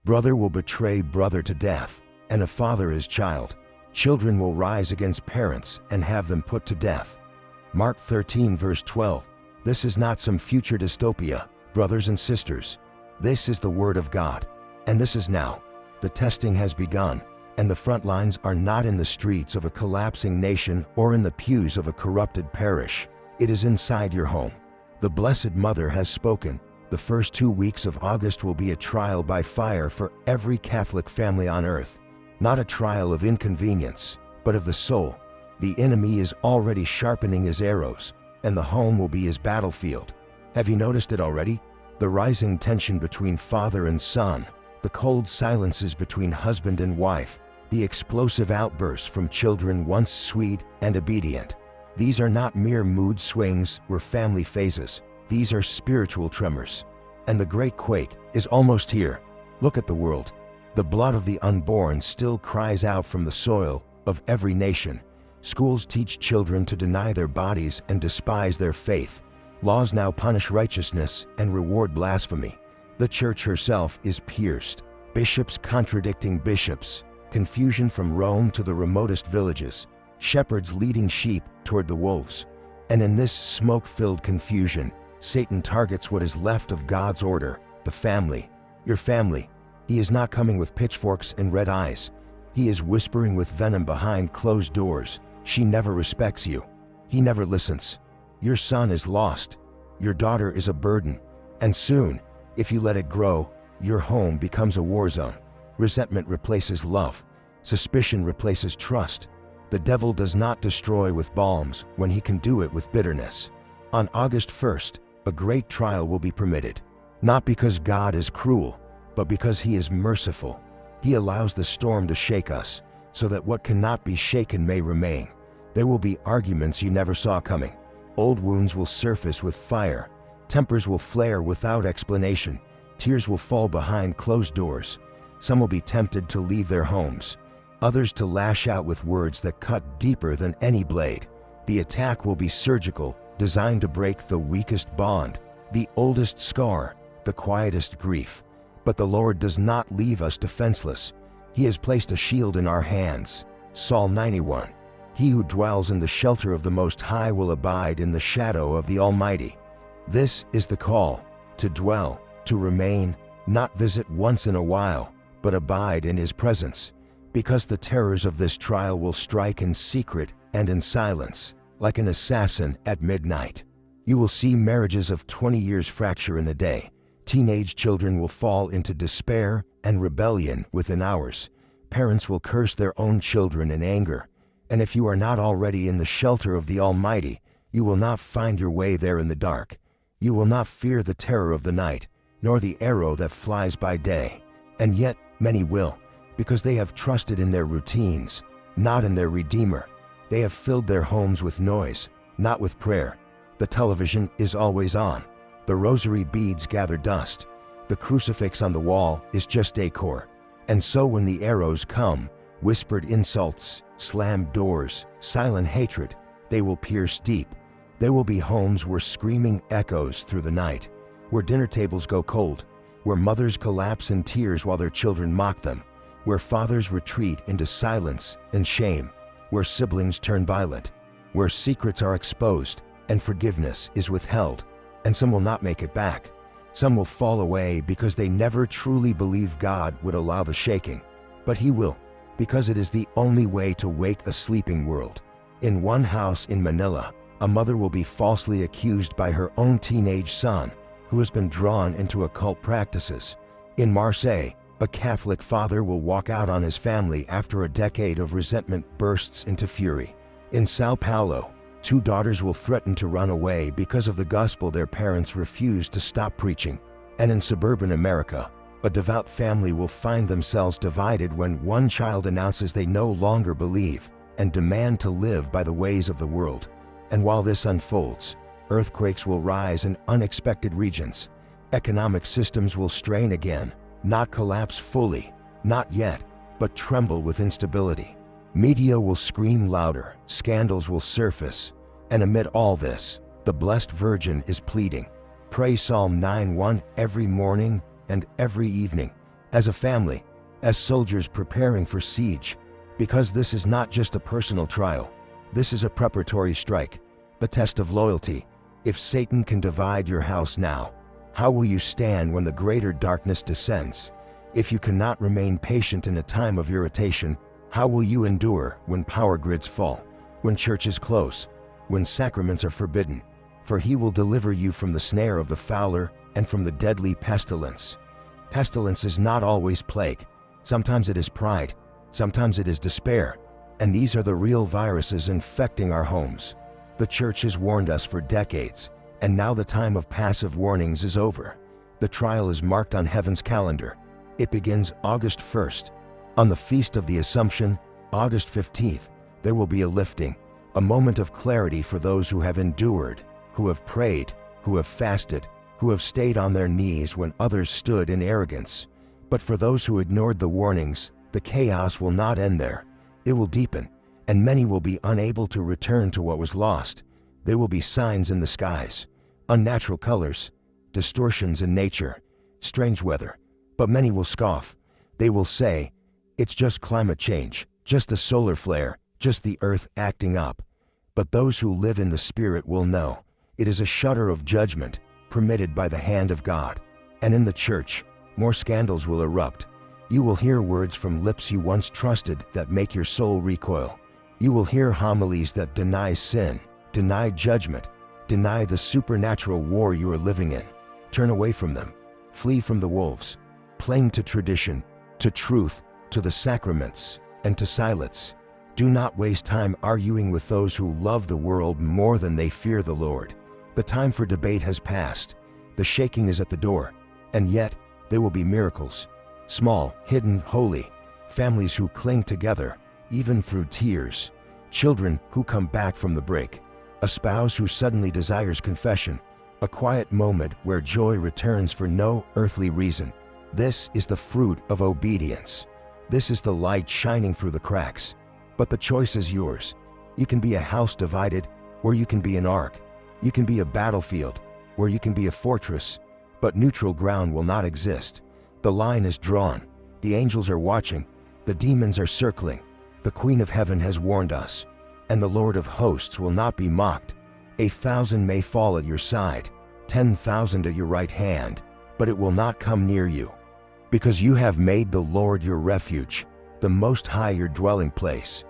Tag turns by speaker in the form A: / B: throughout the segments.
A: Brother will betray brother to death, and a father his child. Children will rise against parents and have them put to death. Mark 13 verse 12. This is not some future dystopia, brothers and sisters. This is the Word of God. And this is now. The testing has begun, and the front lines are not in the streets of a collapsing nation or in the pews of a corrupted parish. It is inside your home. The Blessed Mother has spoken. The first 2 weeks of August will be a trial by fire for every Catholic family on earth. Not a trial of inconvenience, but of the soul. The enemy is already sharpening his arrows, and the home will be his battlefield. Have you noticed it already? The rising tension between father and son, the cold silences between husband and wife, the explosive outbursts from children once sweet and obedient. These are not mere mood swings or family phases. These are spiritual tremors. And the great quake is almost here. Look at the world. The blood of the unborn still cries out from the soil of every nation. Schools teach children to deny their bodies and despise their faith. Laws now punish righteousness and reward blasphemy. The church herself is pierced. Bishops contradicting bishops. Confusion from Rome to the remotest villages. Shepherds leading sheep toward the wolves. And in this smoke-filled confusion, Satan targets what is left of God's order, the family. Your family. He is not coming with pitchforks and red eyes. He is whispering with venom behind closed doors. She never respects you. He never listens. Your son is lost. Your daughter is a burden. And soon, if you let it grow, your home becomes a war zone. Resentment replaces love. Suspicion replaces trust. The devil does not destroy with balms when he can do it with bitterness. On August 1st, a great trial will be permitted. Not because God is cruel, but because He is merciful. He allows the storm to shake us, so that what cannot be shaken may remain. There will be arguments you never saw coming. Old wounds will surface with fire. Tempers will flare without explanation. Tears will fall behind closed doors. Some will be tempted to leave their homes. Others to lash out with words that cut deeper than any blade. The attack will be surgical, designed to break the weakest bond, the oldest scar, the quietest grief. But the Lord does not leave us defenseless. He has placed a shield in our hands. Psalm 91. He who dwells in the shelter of the Most High will abide in the shadow of the Almighty. This is the call, to dwell, to remain, not visit once in a while, but abide in His presence. Because the terrors of this trial will strike in secret and in silence, like an assassin at midnight. You will see marriages of 20 years fracture in a day. Teenage children will fall into despair and rebellion within hours. Parents will curse their own children in anger. And if you are not already in the shelter of the Almighty, you will not find your way there in the dark. You will not fear the terror of the night, nor the arrow that flies by day. And yet many will, because they have trusted in their routines, not in their Redeemer. They have filled their homes with noise, not with prayer. The television is always on. The rosary beads gather dust. The crucifix on the wall is just decor. And so when the arrows come, whispered insults, slammed doors, silent hatred, they will pierce deep. There will be homes where screaming echoes through the night, where dinner tables go cold, where mothers collapse in tears while their children mock them, where fathers retreat into silence and shame, where siblings turn violent, where secrets are exposed and forgiveness is withheld, and some will not make it back. Some will fall away because they never truly believe God would allow the shaking, but He will, because it is the only way to wake a sleeping world. In one house in Manila, a mother will be falsely accused by her own teenage son, who has been drawn into occult practices. In Marseille, a Catholic father will walk out on his family after a decade of resentment bursts into fury. In Sao Paulo, 2 daughters will threaten to run away because of the gospel their parents refuse to stop preaching. And in suburban America, a devout family will find themselves divided when one child announces they no longer believe and demand to live by the ways of the world. And while this unfolds, earthquakes will rise in unexpected regions. Economic systems will strain again, not collapse fully, not yet, but tremble with instability. Media will scream louder, scandals will surface, and amid all this, the Blessed Virgin is pleading. Pray Psalm 9:1 every morning and every evening. as a family, as soldiers preparing for siege, because this is not just a personal trial. This is a preparatory strike, a test of loyalty. If Satan can divide your house now, how will you stand when the greater darkness descends? If you cannot remain patient in a time of irritation, how will you endure when power grids fall, when churches close, when sacraments are forbidden? For he will deliver you from the snare of the fowler and from the deadly pestilence. Pestilence is not always plague. Sometimes it is pride, sometimes it is despair, and these are the real viruses infecting our homes. The church has warned us for decades, and now the time of passive warnings is over. The trial is marked on heaven's calendar. It begins August 1st. On the Feast of the Assumption, August 15th, there will be a lifting, a moment of clarity for those who have endured, who have prayed, who have fasted, who have stayed on their knees when others stood in arrogance. But for those who ignored the warnings, the chaos will not end there. It will deepen, and many will be unable to return to what was lost. There will be signs in the skies, unnatural colors, distortions in nature, strange weather. But many will scoff. They will say, "It's just climate change, just a solar flare, just the earth acting up." But those who live in the Spirit will know it is a shudder of judgment permitted by the hand of God. And in the church, more scandals will erupt. You will hear words from lips you once trusted that make your soul recoil. You will hear homilies that deny sin, deny judgment, deny the supernatural war you are living in. Turn away from them. Flee from the wolves. Cling to tradition, to truth, to the sacraments, and to silence. Do not waste time arguing with those who love the world more than they fear the Lord. The time for debate has passed. The shaking is at the door. And yet, there will be miracles. Small, hidden, holy. Families who cling together, even through tears. Children who come back from the break. A spouse who suddenly desires confession. A quiet moment where joy returns for no earthly reason. This is the fruit of obedience. This is the light shining through the cracks. But the choice is yours. You can be a house divided, or you can be an ark. You can be a battlefield, or you can be a fortress. But neutral ground will not exist. The line is drawn. The angels are watching. The demons are circling. The Queen of Heaven has warned us. And the Lord of hosts will not be mocked. 1,000 may fall at your side, 10,000 at your right hand, but it will not come near you. Because you have made the Lord your refuge, the Most High your dwelling place.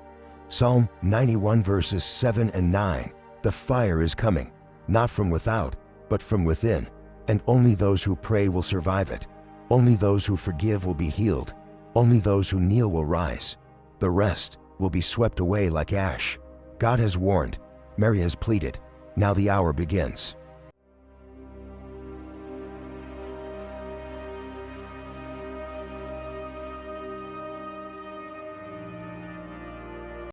A: Psalm 91 verses 7 and 9. The fire is coming, not from without, but from within, and only those who pray will survive it. Only those who forgive will be healed. Only those who kneel will rise. The rest will be swept away like ash. God has warned. Mary has pleaded. Now the hour begins.